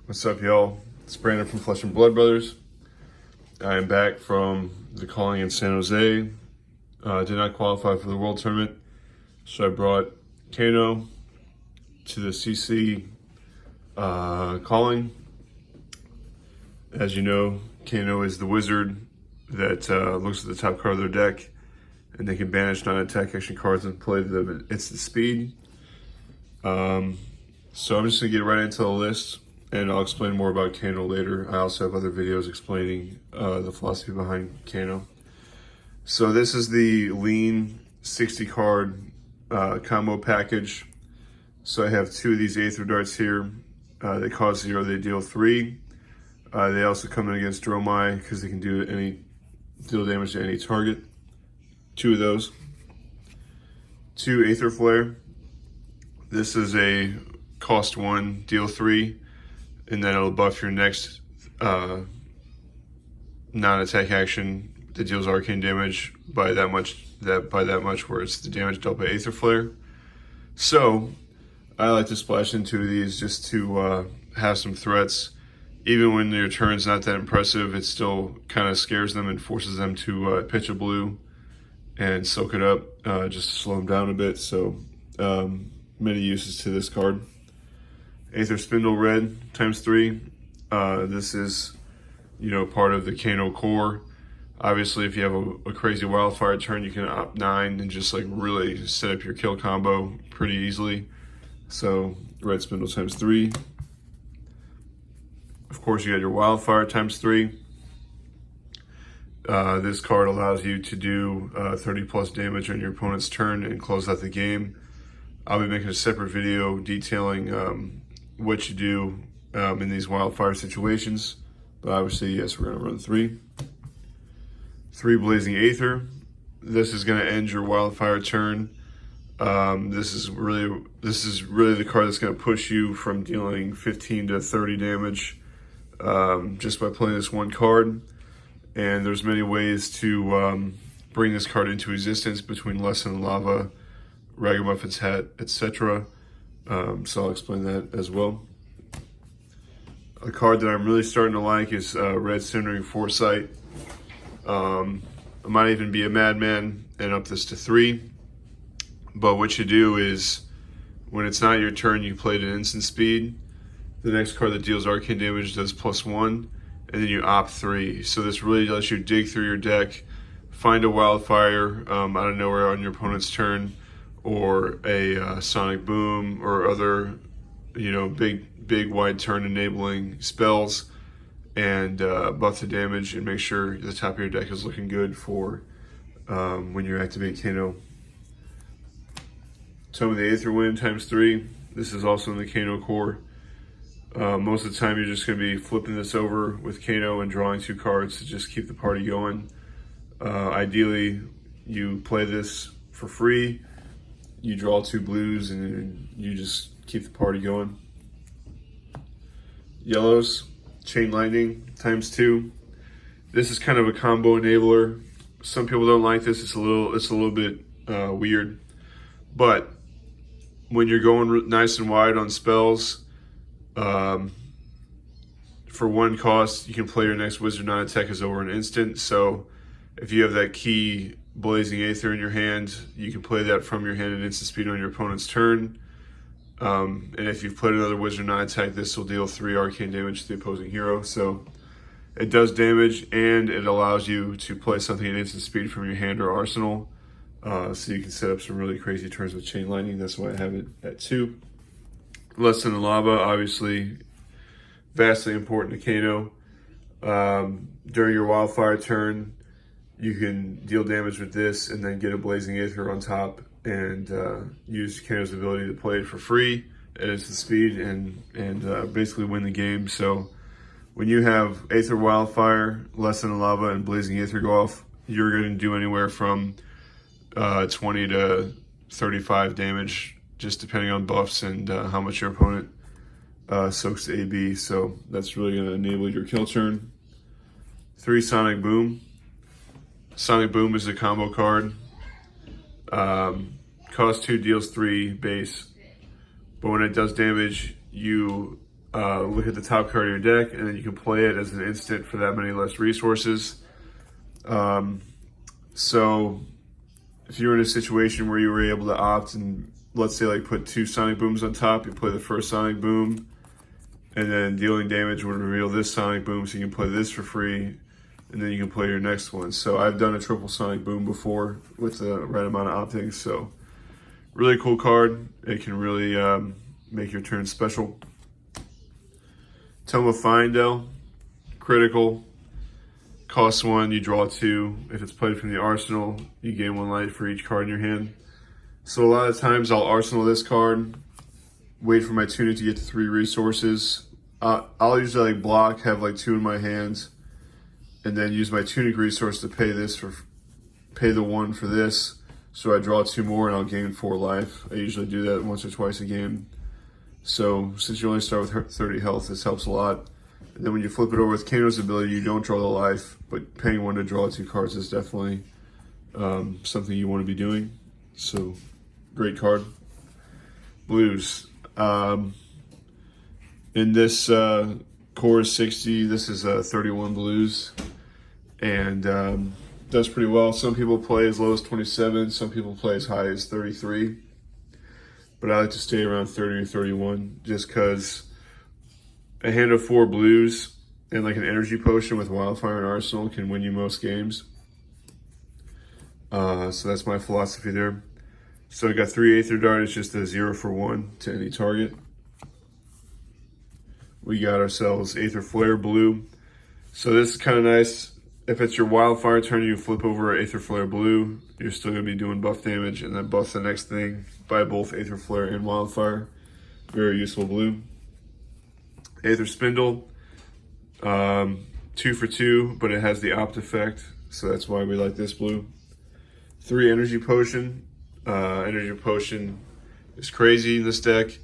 What's up, y'all? It's Brandon from Flesh and Blood Brothers. I am back from the calling in San Jose. Did not qualify for the World Tournament, so I brought Kano to the CC calling. As you know, Kano is the wizard that looks at the top card of their deck, and they can banish non-attack action cards and play them at instant speed. So I'm just going to get right into the list, and I'll explain more about Kano later. I also have other videos explaining the philosophy behind Kano. So this is the lean 60 card combo package. So I have two of these Aether Darts here. They cost 0, they deal 3. They also come in against Dracai because they can deal damage to any target. Two of those. Two Aether Flare. This is a cost 1, deal 3, and then it'll buff your next non-attack action that deals arcane damage by that much. Where it's the damage dealt by Aether Flare. So I like to splash into these just to have some threats. Even when your turn's not that impressive, it still kind of scares them and forces them to pitch a blue and soak it up, just to slow them down a bit. So many uses to this card. Aether Spindle red ×3. This is, part of the Kano core. Obviously, if you have a crazy wildfire turn, you can opt 9 and just really set up your kill combo pretty easily. So red Spindle ×3. Of course, you got your wildfire ×3. This card allows you to do 30 plus damage on your opponent's turn and close out the game. I'll be making a separate video detailing what you do in these wildfire situations. But obviously, yes, we're going to run 3. 3 Blazing Aether. This is going to end your wildfire turn. This is really the card that's going to push you from dealing 15 to 30 damage just by playing this one card. And there's many ways to bring this card into existence between Lesson and Lava, Ragamuffin's Hat, etc. So I'll explain that as well. A card that I'm really starting to like is red Cindering Foresight. I might even be a madman and up this to 3. But what you do is, when it's not your turn, you play it at instant speed. The next card that deals arcane damage does +1, and then you opt 3. So this really lets you dig through your deck, find a wildfire out of nowhere on your opponent's turn, or a sonic boom, or other, big wide turn enabling spells, and buff the damage and make sure the top of your deck is looking good for when you activate Kano. Tome of Aetherwind ×3. This is also in the Kano core. Most of the time, you're just going to be flipping this over with Kano and drawing 2 cards to just keep the party going. Ideally, you play this for free. You draw 2 blues and you just keep the party going. Yellows, Chain Lightning ×2. This is kind of a combo enabler. Some people don't like this. It's a little bit weird, but when you're going nice and wide on spells, for 1 cost, you can play your next wizard non-attack as over an instant. So if you have that key Blazing Aether in your hand, you can play that from your hand at instant speed on your opponent's turn. And if you've played another wizard non-attack, this will deal 3 arcane damage to the opposing hero. So it does damage, and it allows you to play something at instant speed from your hand or arsenal. So you can set up some really crazy turns with Chain Lightning. That's why I have it at 2. Lesson in Lava, obviously, vastly important to Kano. During your wildfire turn, you can deal damage with this and then get a Blazing Aether on top and use Kano's ability to play it for free at instant speed and basically win the game. So when you have Aether Wildfire, Lesson in Lava, and Blazing Aether go off, you're going to do anywhere from 20 to 35 damage, just depending on buffs and how much your opponent soaks AB. So that's really going to enable your kill turn. 3 Sonic Boom. Sonic Boom is a combo card. Cost 2, deals 3 base. But when it does damage, you look at the top card of your deck, and then you can play it as an instant for that many less resources. So if you were in a situation where you were able to opt and let's say like put 2 Sonic Booms on top, you play the first Sonic Boom, and then dealing damage would reveal this Sonic Boom, so you can play this for free, and then you can play your next one. So I've done a triple Sonic Boom before with the right amount of opting, so really cool card. It can really make your turn special. Tome of Fyendal, critical. Costs 1, you draw 2. If it's played from the arsenal, you gain 1 life for each card in your hand. So a lot of times I'll arsenal this card, wait for my tunic to get to 3 resources. I'll usually like block, have like 2 in my hands, and then use my tunic resource to pay the 1 for this. So I draw 2 more and I'll gain 4 life. I usually do that once or twice a game. So since you only start with 30 health, this helps a lot. And then when you flip it over with Kano's ability, you don't draw the life, but paying 1 to draw 2 cards is definitely something you want to be doing. So great card. Blues. In this core is 60, this is 31 blues, and does pretty well. Some people play as low as 27, some people play as high as 33, but I like to stay around 30 or 31 just because a hand of 4 blues and like an energy potion with Wildfire and Arsenal can win you most games. So that's my philosophy there. So I got 3 Aether Dart, it's just a 0 for 1 to any target. We got ourselves Aether Flare blue. So this is kind of nice. If it's your Wildfire turn, you flip over Aether Flare blue, you're still going to be doing buff damage, and then buff the next thing by both Aether Flare and Wildfire. Very useful blue. Aether Spindle, 2 for 2, but it has the opt effect, so that's why we like this blue. 3 Energy Potion. Energy Potion is crazy in this deck.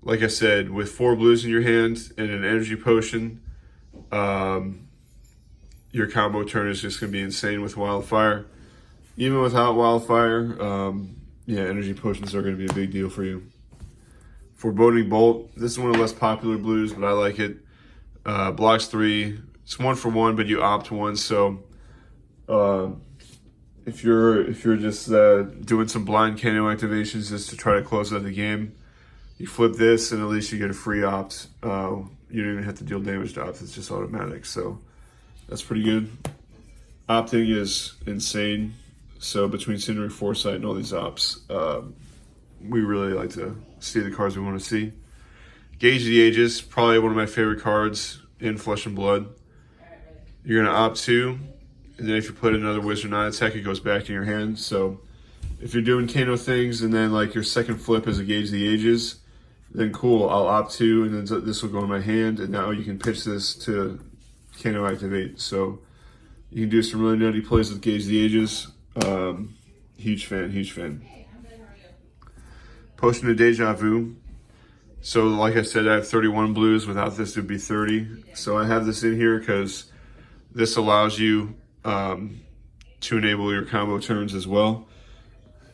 Like I said, with 4 blues in your hand and an Energy Potion, your combo turn is just going to be insane with Wildfire. Even without Wildfire, yeah, Energy Potions are going to be a big deal for you. Foreboding Bolt. This is one of the less popular blues, but I like it. Blocks 3. It's 1 for 1, but you opt 1. So if you're just doing some blind Kano activations just to try to close out the game, you flip this and at least you get a free opt. You don't even have to deal damage to opt. It's just automatic. So that's pretty good. Opting is insane. So between Cindering Foresight and all these ops, we really like to see the cards we want to see. Gauge the Ages, probably one of my favorite cards in Flesh and Blood. You're going to opt 2, and then if you put another Wizard non-attack, it goes back in your hand. So if you're doing Kano things and then like your second flip is a Gauge the Ages, then cool, I'll opt 2, and then this will go in my hand, and now you can pitch this to Kano activate. So you can do some really nutty plays with Gauge the Ages. Huge fan, huge fan. Potion of Déjà Vu. So like I said, I have 31 blues. Without this, it would be 30. So I have this in here because this allows you to enable your combo turns as well.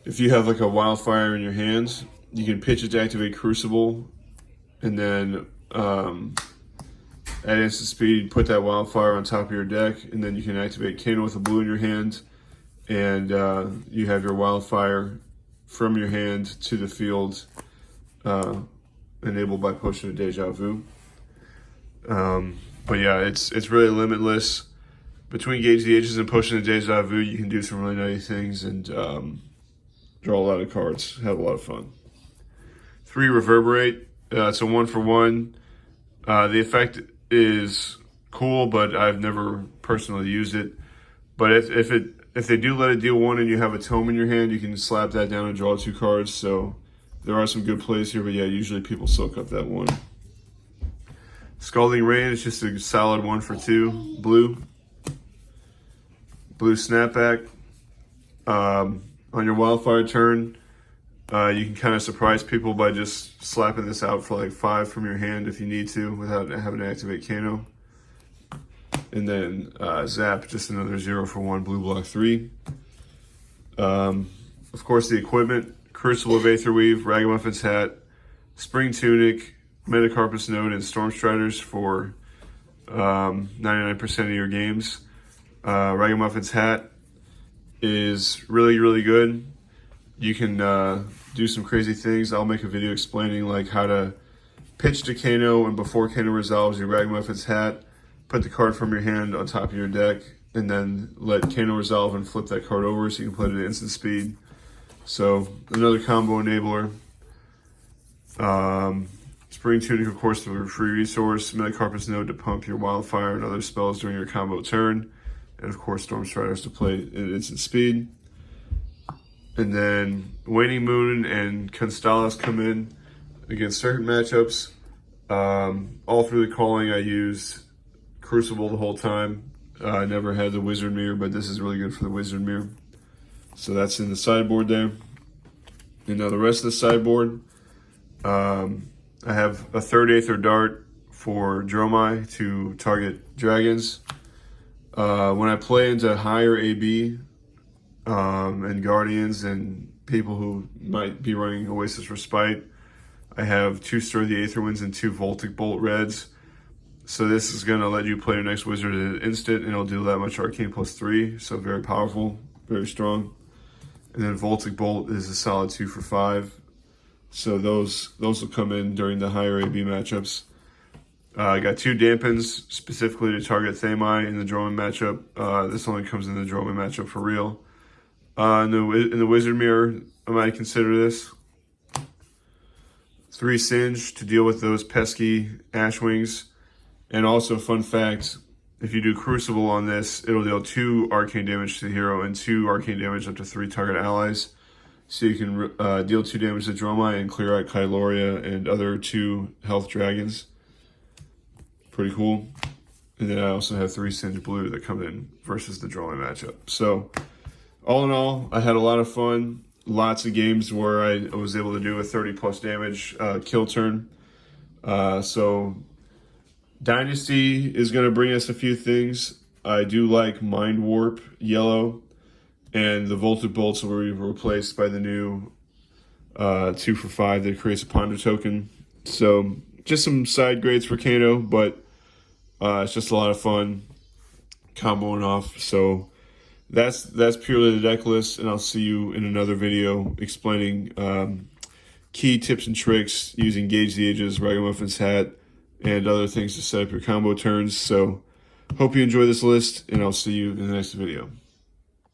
If you have like a Wildfire in your hands, you can pitch it to activate Crucible, and then at instant speed, put that Wildfire on top of your deck, and then you can activate Kano with a blue in your hand, and you have your Wildfire from your hand to the field, enabled by Potion of Déjà Vu. But yeah, it's really limitless. Between Gauge the Ages and Potion of Déjà Vu, you can do some really nice things and draw a lot of cards, have a lot of fun. 3 Reverberate. It's a 1 for 1. The effect is cool, but I've never personally used it. But if they do let it deal 1 and you have a tome in your hand, you can slap that down and draw 2 cards. So there are some good plays here, but yeah, usually people soak up that 1. Scalding Rain is just a solid 1 for 2. Blue. Blue Snapback. On your Wildfire turn, you can kind of surprise people by just slapping this out for like 5 from your hand if you need to without having to activate Kano. And then Zap, just another 0 for 1, blue block 3. Of course, the equipment, Crucible of Aetherweave, Ragamuffin's Hat, Spring Tunic, Metacarpus Node and Storm Striders for 99% of your games. Ragamuffin's hat is really, really good. You can do some crazy things. I'll make a video explaining like how to pitch to Kano, and before Kano resolves your Ragamuffin's hat, put the card from your hand on top of your deck, and then let Kano resolve and flip that card over so you can play it at instant speed. So another combo enabler. Spring Tunic, of course, the free resource. Metacarpus Node to pump your Wildfire and other spells during your combo turn. And of course, Storm Striders to play at instant speed. And then Waning Moon and Constellas come in against certain matchups. All through the calling, I used Crucible the whole time. I never had the Wizard Mirror, but this is really good for the Wizard Mirror. So that's in the sideboard there. And now the rest of the sideboard, I have a third Aether Dart for Dromai to target dragons. When I play into higher AB and Guardians and people who might be running Oasis Respite, I have 2 Stir the Aetherwinds and 2 Voltic Bolt reds. So this is going to let you play your next wizard at an instant, and it'll do that much Arcane +3. So very powerful, very strong. And then Voltic Bolt is a solid 2 for 5. So those will come in during the higher AB matchups. I got 2 Dampens specifically to target Thamai in the Dromai matchup. This only comes in the Dromai matchup for real. In the Wizard Mirror, I might consider this. 3 Singe to deal with those pesky Ashwings. And also, fun fact, if you do Crucible on this, it'll deal 2 arcane damage to the hero and 2 arcane damage up to 3 target allies. So you can deal 2 damage to Dromai and clear out Kyloria and other 2 health dragons. Pretty cool. And then I also have 3 Singe Blue that come in versus the Dromai matchup. So, all in all, I had a lot of fun. Lots of games where I was able to do a 30+ damage kill turn. So Dynasty is going to bring us a few things. I do like Mind Warp Yellow, and the Voltic Bolts will be replaced by the new 2 for 5 that creates a Ponder token. So just some side grades for Kano, but it's just a lot of fun comboing off. So that's purely the deck list, and I'll see you in another video explaining key tips and tricks using Gauge the Ages, Ragamuffin's hat, and other things to set up your combo turns. So hope you enjoy this list, and I'll see you in the next video.